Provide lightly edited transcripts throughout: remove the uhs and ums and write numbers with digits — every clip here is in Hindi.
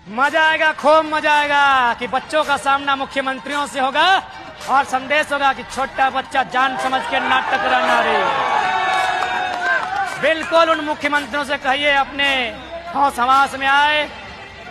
मजा आएगा, खूब मजा आएगा कि बच्चों का सामना मुख्यमंत्रियों से होगा और संदेश होगा कि छोटा बच्चा जान समझ के नाटक करना रे। बिल्कुल उन मुख्यमंत्रियों से कहिए अपने होश हवास में आए,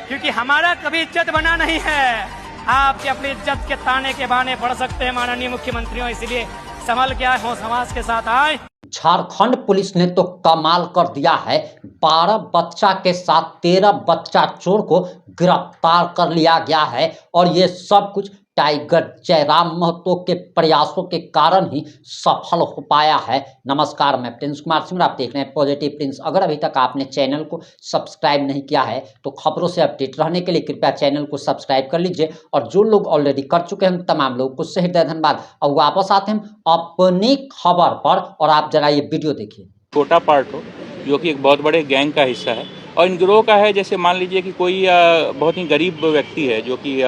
क्योंकि हमारा कभी इज्जत बना नहीं है। आपके अपनी इज्जत के ताने के बहाने पड़ सकते हैं माननीय मुख्यमंत्रियों, इसलिए संभल के आए, होश हवास के साथ आए। झारखंड पुलिस ने तो कमाल कर दिया है। 12 बच्चा के साथ 13 बच्चा चोर को गिरफ्तार कर लिया गया है और ये सब कुछ टाइगर जयराम महतो के प्रयासों के कारण ही सफल हो पाया है। नमस्कार, मैं प्रिंस कुमार सिंह, आप देख रहे हैं पॉजिटिव प्रिंस। अगर अभी तक आपने चैनल को सब्सक्राइब नहीं किया है तो खबरों से अपडेट रहने के लिए कृपया चैनल को सब्सक्राइब कर लीजिए, और जो लोग ऑलरेडी कर चुके हैं तमाम लोगों को हृदय धन्यवाद। और वापस आते हैं अपनी खबर पर, और आप जरा ये वीडियो देखिए। छोटा पार्ट हो जो कि एक बहुत बड़े गैंग का हिस्सा है और इन गिरोह का है। जैसे मान लीजिए कि कोई बहुत ही गरीब व्यक्ति है जो कि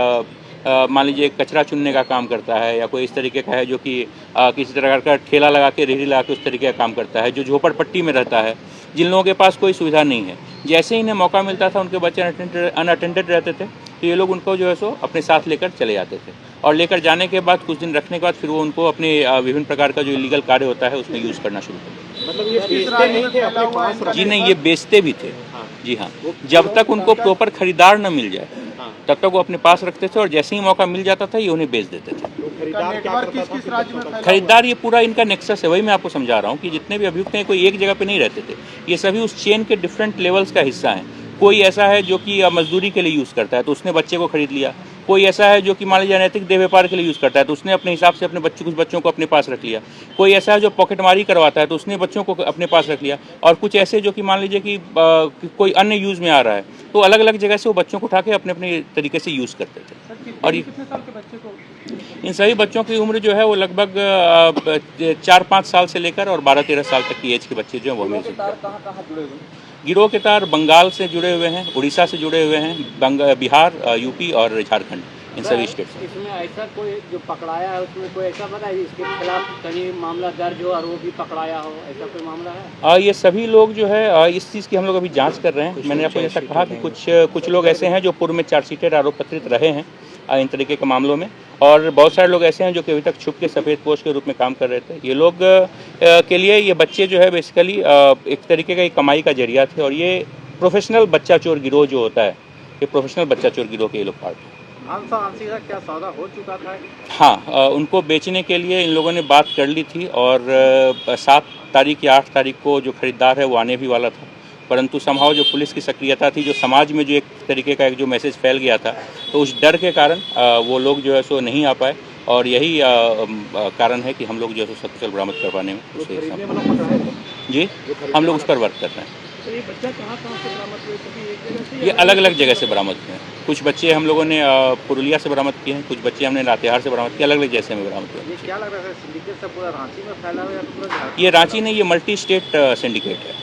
मान लीजिए कचरा चुनने का काम करता है, या कोई इस तरीके का है जो कि किसी तरह का ठेला लगा के रेहड़ी लगा के उस तरीके का काम करता है, जो झोपड़पट्टी में रहता है, जिन लोगों के पास कोई सुविधा नहीं है। जैसे ही इन्हें मौका मिलता था, उनके बच्चे अनअटेंडेड रहते थे, तो ये लोग उनको जो है सो अपने साथ लेकर चले जाते थे, और लेकर जाने के बाद कुछ दिन रखने के बाद फिर वो उनको अपने विभिन्न प्रकार का जो इलीगल कार्य होता है उसमें यूज़ करना शुरू कर। मतलब ये बेचते नहीं थे अपने पास? जी नहीं, ये बेचते भी थे। जी हाँ, जब तक उनको प्रॉपर खरीदार न मिल जाए तब तक वो अपने पास रखते थे, और जैसे ही मौका मिल जाता था ये उन्हें बेच देते थे। खरीदार क्या करता था? किस राज्य में? खरीदार ये पूरा इनका नेक्सस है, वही मैं आपको समझा रहा हूँ कि जितने भी अभियुक्त हैं कोई एक जगह पे नहीं रहते थे, ये सभी उस चेन के डिफरेंट लेवल्स का हिस्सा हैं। कोई ऐसा है जो कि मजदूरी के लिए यूज़ करता है तो उसने बच्चे को खरीद लिया, कोई ऐसा है जो कि मान लीजिए अनैतिक देह व्यापार के लिए यूज़ करता है तो उसने अपने हिसाब से अपने कुछ बच्चों को अपने पास रख लिया, कोई ऐसा है जो पॉकेटमारी करवाता है तो उसने बच्चों को अपने पास रख लिया, और कुछ ऐसे जो कि मान लीजिए कि कोई अन्य यूज़ में आ रहा है तो अलग अलग जगह से वो बच्चों को उठा के अपने अपने तरीके से यूज़ करते थे। और इन सभी बच्चों की उम्र जो है वो लगभग 4-5 साल से लेकर और 12-13 साल तक की एज के बच्चे जो हैं वो मिल सकते हैं। गिरोह के तार बंगाल से जुड़े हुए हैं, उड़ीसा से जुड़े हुए हैं, बिहार, यूपी और झारखंड, इन सभी स्टेट से। इसमें ऐसा कोई जो पकड़ाया है उसमें कोई ऐसा पता है इसके खिलाफ कहीं मामला दर्ज हो और वो भी पकड़ाया हो, ऐसा कोई मामला है? ये सभी लोग जो है इस चीज़ की हम लोग अभी जांच कर रहे हैं। मैंने आपको जैसा कहा कि कुछ लोग ऐसे हैं जो पूर्व में चार्जशीटेड आरोप पत्रित रहे हैं इन तरीके के मामलों में, और बहुत सारे लोग ऐसे हैं जो कि अभी तक छुप के सफ़ेद पोश के रूप में काम कर रहे थे। ये लोग के लिए ये बच्चे जो है बेसिकली एक तरीके का कमाई का जरिया थे, और ये प्रोफेशनल बच्चा चोर गिरोह जो होता है, ये प्रोफेशनल बच्चा चोर गिरोह के ये लोग पार्ट हैं। क्या सौदा हो चुका था? हाँ, उनको बेचने के लिए इन लोगों ने बात कर ली थी, और 7 तारीख या 8 तारीख को जो खरीदार है वो आने भी वाला था, परंतु समहाव जो पुलिस की सक्रियता थी, जो समाज में जो एक तरीके का एक जो मैसेज फैल गया था, तो उस डर के कारण वो लोग जो है सो नहीं आ पाए, और यही कारण है कि हम लोग जो है सो सकुशल बरामद करवाने में जी हम लोग उस पर वर्क कर रहे हैं। तो ये बच्चा कहाँ से बरामद हुए? सभी एक जगह से? ये अलग अलग जगह से बरामद हुए हैं। कुछ बच्चे हम लोगों ने पुरुलिया से बरामद किए हैं, कुछ बच्चे हमने लातेहार से बरामद किए, अलग अलग जैसे में बरामद हुए। ये क्या लग रहा है, सिंडिकेट सब पूरा रांची में फैला हुआ है या पूरा झारखंड? ये रांची नहीं, ये मल्टी स्टेट सिंडिकेट है,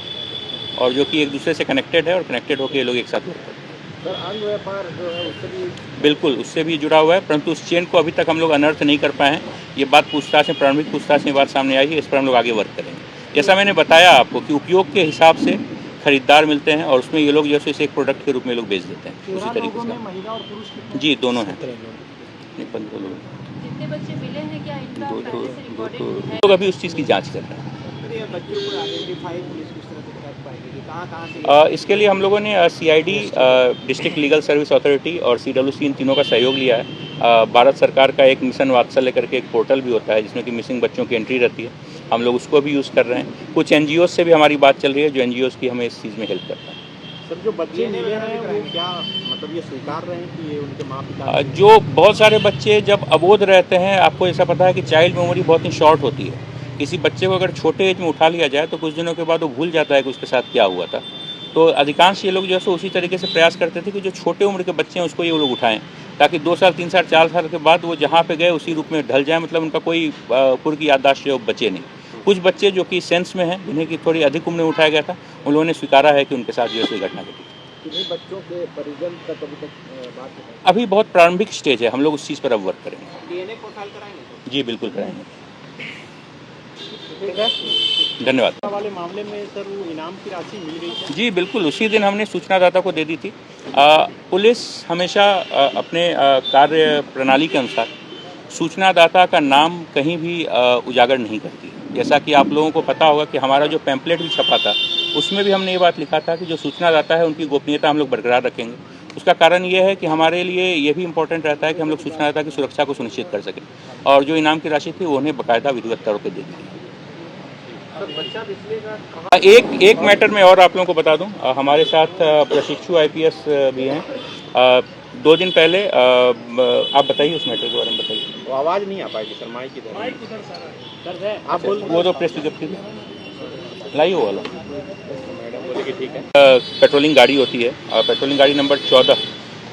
और जो कि एक दूसरे से कनेक्टेड है, और कनेक्टेड होकर ये लोग एक साथ वर्क करते हैं। सर, अंग व्यापार जो है उससे भी? बिल्कुल, उससे भी जुड़ा हुआ है, परंतु उस चेन को अभी तक हम लोग अनर्थ नहीं कर पाए हैं। ये बात पूछताछ में, प्रारंभिक पूछताछ में बात सामने आई है, इस पर हम लोग आगे वर्क करेंगे। जैसा मैंने बताया आपको कि उपयोग के हिसाब से खरीदार मिलते हैं, और उसमें ये लोग जैसे इसे एक प्रोडक्ट के रूप में लोग बेच देते हैं, उसी तरीके से। महिला और पुरुष जी, दोनों हैं, 15 लोग। जितने बच्चे मिले हैं क्या इनका पहले से रिकॉर्डिंग है? लोग अभी उस चीज़ की जाँच कर रहे हैं। बच्चों को आइडेंटिफाई पुलिस किस तरह से कर पाएगी, कहाँ से? इसके लिए हम लोगों ने CID, district legal service authority और CWC, इन तीनों का सहयोग लिया है। भारत सरकार का एक मिशन वात्सल्य करके एक पोर्टल भी होता है जिसमें कि मिसिंग बच्चों की एंट्री रहती है, हम लोग उसको भी यूज़ कर रहे हैं। कुछ NGOs से भी हमारी बात चल रही है, जो NGOs की हमें इस चीज़ में हेल्प करता है। सर, जो बच्चे मिले हैं वो क्या मतलब ये स्वीकार रहे हैं कि ये उनके माँ पिता? जो बहुत सारे बच्चे जब अबोध रहते हैं, आपको ऐसा पता है कि चाइल्ड मेमोरी बहुत ही शॉर्ट होती है। किसी बच्चे को अगर छोटे एज में उठा लिया जाए तो कुछ दिनों के बाद वो भूल जाता है कि उसके साथ क्या हुआ था। तो अधिकांश ये लोग जो है सो उसी तरीके से प्रयास करते थे कि जो छोटे उम्र के बच्चे हैं उसको ये लोग उठाएं, ताकि 2 साल, 3 साल, 4 साल के बाद वो जहाँ पे गए उसी रूप में ढल जाए, मतलब उनका कोई पूर्व की याददाश्त जो बचे नहीं। कुछ बच्चे जो कि सेंस में हैं, जिन्हें की थोड़ी अधिक उम्र में उठाया गया था, उन लोगों ने स्वीकारा है कि उनके साथ जो है घटना घटी। किन्हीं बच्चों के परिजन तक अभी तक बात है? अभी बहुत प्रारंभिक स्टेज है, हम लोग उस चीज़ पर अब वर्क करेंगे। DNA प्रोफाइल कराएंगे? जी बिल्कुल कराएंगे। धन्यवाद। वाले मामले में सर वो इनाम की राशि मिल गई थी? जी बिल्कुल, उसी दिन हमने सूचनादाता को दे दी थी। पुलिस हमेशा अपने कार्य प्रणाली के अनुसार सूचनादाता का नाम कहीं भी उजागर नहीं करती। जैसा कि आप लोगों को पता होगा कि हमारा जो पैम्पलेट भी छपा था उसमें भी हमने ये बात लिखा था कि जो सूचनादाता है उनकी गोपनीयता हम लोग बरकरार रखेंगे। उसका कारण ये है कि हमारे लिए ये भी इम्पोर्टेंट रहता है कि हम लोग सूचनादाता की सुरक्षा को सुनिश्चित कर सकें, और जो इनाम की राशि थी वो उन्हें बाकायदा विधिवत तौर पर दे दी गई। एक मैटर में और आप लोगों को बता दूं, हमारे साथ प्रशिक्षु IPS भी हैं। 2 दिन पहले आप बताइए उस मैटर के बारे में बताइए। वो आवाज़ नहीं आ पाएगी सर, माइक इधर है। आप बोल वो तो प्रेस विज्ञप्ति लाइए वो वाला। मैडम बोले कि ठीक है। पेट्रोलिंग गाड़ी होती है, पेट्रोलिंग गाड़ी नंबर 14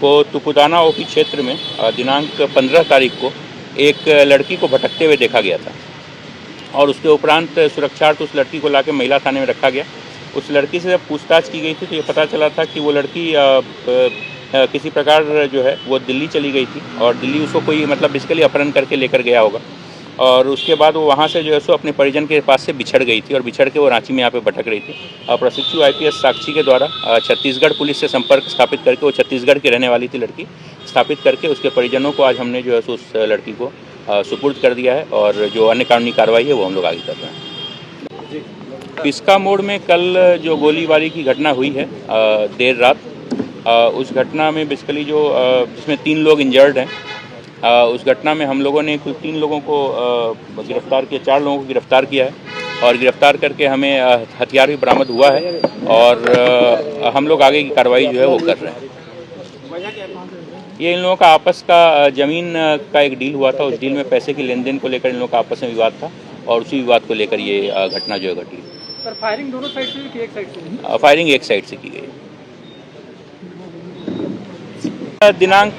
को तुपुदाना ओपी क्षेत्र में दिनांक 15 तारीख को एक लड़की को भटकते हुए देखा गया था, और उसके उपरांत सुरक्षार्थ उस लड़की को लाके महिला थाने में रखा गया। उस लड़की से जब पूछताछ की गई थी तो ये पता चला था कि वो लड़की किसी प्रकार जो है वो दिल्ली चली गई थी, और दिल्ली उसको कोई मतलब बेसिकली अपहरण करके लेकर गया होगा, और उसके बाद वो वहाँ से जो है सो अपने परिजन के पास से बिछड़ गई थी, और बिछड़ के वो रांची में यहाँ पे भटक रही थी। प्रशिक्षु IPS साक्षी के द्वारा छत्तीसगढ़ पुलिस से संपर्क स्थापित करके, वो छत्तीसगढ़ की रहने वाली थी लड़की, स्थापित करके उसके परिजनों को आज हमने जो है सो उस लड़की को सुपुर्द कर दिया है, और जो अन्य कानूनी कार्रवाई है वो हम लोग आगे कर रहे हैं। पिस्का मोड़ में कल जो गोलीबारी की घटना हुई है देर रात, उस घटना में बेसिकली जो जिसमें 3 लोग इंजर्ड हैं, उस घटना में हम लोगों ने कुल 3 लोगों को गिरफ्तार किया, 4 लोगों को गिरफ्तार किया है, और गिरफ्तार करके हमें हथियार भी बरामद हुआ है, और हम लोग आगे की कार्रवाई जो है वो कर रहे हैं। ये इन लोगों का आपस का ज़मीन का एक डील हुआ था, उस डील में पैसे की लेन देन को लेकर इन लोगों का आपस में विवाद था, और उसी विवाद को लेकर ये घटना जो है घटी। सर फायरिंग दोनों साइड से की एक साइड से? फायरिंग एक साइड से की गई। दिनांक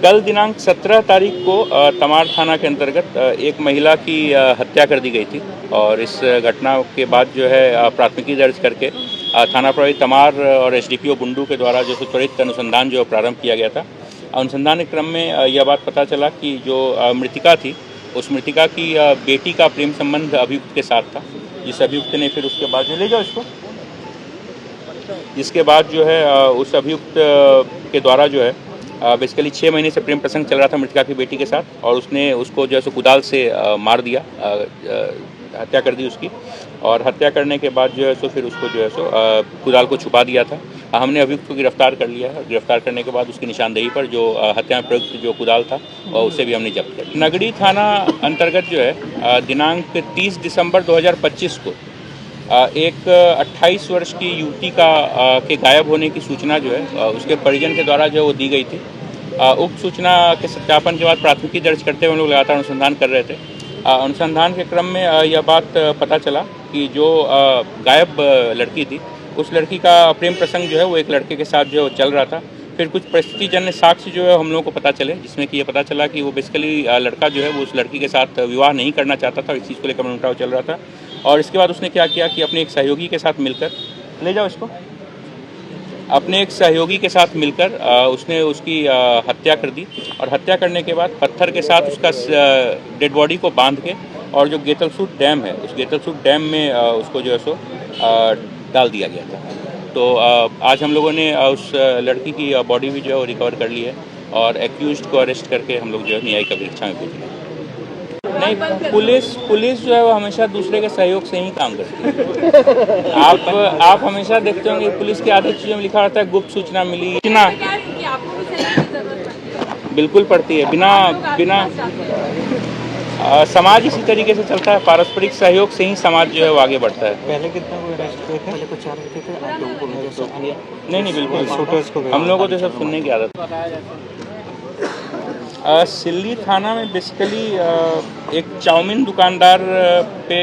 कल दिनांक 17 तारीख को तमाड़ थाना के अंतर्गत एक महिला की हत्या कर दी गई थी, और इस घटना के बाद जो है प्राथमिकी दर्ज करके थाना प्रभारी तमाड़ और SDPO बुंडू के द्वारा जो त्वरित अनुसंधान जो प्रारंभ किया गया था। अनुसंधान के क्रम में यह बात पता चला कि जो मृतिका थी, उस मृतिका की बेटी का प्रेम संबंध अभियुक्त के साथ था, जिस अभियुक्त ने फिर उसके बाद ले जाओ इसको, जिसके बाद जो है उस अभियुक्त के द्वारा जो है बेसिकली 6 महीने से प्रेम प्रसंग चल रहा था मृतिका की बेटी के साथ, और उसने उसको जो है सो कुदाल से मार दिया, हत्या कर दी उसकी, और हत्या करने के बाद जो है सो फिर उसको जो है सो कुदाल को छुपा दिया था। हमने अभियुक्त को गिरफ्तार कर लिया है, गिरफ्तार करने के बाद उसकी निशानदेही पर जो हत्या में प्रयुक्त जो कुदाल था और उसे भी हमने जब्त कर लिया। नगड़ी थाना अंतर्गत जो है दिनांक 30 दिसंबर 2025 को एक 28 वर्ष की युवती के गायब होने की सूचना जो है उसके परिजन के द्वारा जो वो दी गई थी। उक्त सूचना के सत्यापन के बाद प्राथमिकी दर्ज करते हुए हम लोग लगातार अनुसंधान कर रहे थे। अनुसंधान के क्रम में यह बात पता चला कि जो गायब लड़की थी, उस लड़की का प्रेम प्रसंग जो है वो एक लड़के के साथ जो चल रहा था। फिर कुछ परिस्थितिजन्य साक्ष्य जो है हम लोगों को पता चले, जिसमें कि ये पता चला कि वो बेसिकली लड़का जो है वो उस लड़की के साथ विवाह नहीं करना चाहता था, इस चीज़ को लेकर मनमुटाव चल रहा था। और इसके बाद उसने क्या किया कि अपने एक सहयोगी के साथ मिलकर, ले जाओ इसको, अपने एक सहयोगी के साथ मिलकर उसने उसकी हत्या कर दी, और हत्या करने के बाद पत्थर के साथ उसका डेड बॉडी को बांध के और जो गेतलसूट डैम है, उस गेतलसूट डैम में उसको जो है सो डाल दिया गया था। तो आज हम लोगों ने उस लड़की की बॉडी भी जो है वो रिकवर कर ली है, और एक्यूज्ड को अरेस्ट करके हम लोग जो है न्यायिक परीक्षा में भेज रहे हैं। नहीं, पुलिस जो है वो हमेशा दूसरे के सहयोग से ही काम करती है। आप हमेशा देखते होंगे पुलिस की आधी चीज़ों में लिखा रहता है गुप्त सूचना मिली, सूचना बिल्कुल पड़ती है। बिना समाज इसी तरीके से चलता है, पारस्परिक सहयोग से ही समाज जो है वो आगे बढ़ता है। पहले कितना कोई अरेस्ट हुए थे? पहले कुछ 4 थे आप लोगों को? नहीं बिल्कुल, हम लोगों को तो सब सुनने की आदत है। सिल्ली थाना में बेसिकली एक चाउमीन दुकानदार पे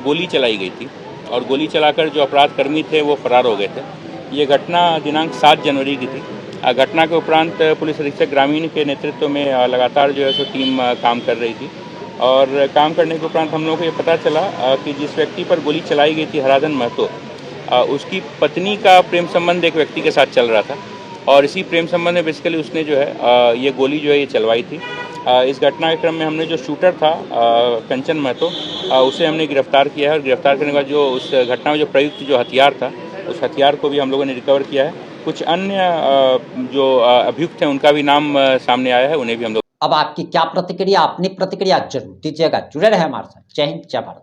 गोली चलाई गई थी, और गोली चलाकर जो अपराधकर्मी थे वो फरार हो गए थे। ये घटना दिनांक 7 जनवरी की थी। घटना के उपरांत पुलिस अधीक्षक ग्रामीण के नेतृत्व में लगातार जो है सो टीम काम कर रही थी, और काम करने के उपरांत हम लोगों को ये पता चला कि जिस व्यक्ति पर गोली चलाई गई थी, हराधन महतो, उसकी पत्नी का प्रेम संबंध एक व्यक्ति के साथ चल रहा था, और इसी प्रेम संबंध में बेसिकली उसने जो है ये गोली जो है ये चलवाई थी। इस घटना के क्रम में हमने जो शूटर था कंचन महतो उसे हमने गिरफ्तार किया है और गिरफ्तार करने के बाद जो उस घटना में जो प्रयुक्त जो हथियार था उस हथियार को भी हम लोगों ने रिकवर किया है। कुछ अन्य जो अभियुक्त हैं उनका भी नाम सामने आया है, उन्हें भी हम लोग। अब आपकी क्या प्रतिक्रिया, अपनी प्रतिक्रिया जरूर दीजिएगा। जुड़े रहे हमारे साथ। जय हिंद, जय भारत।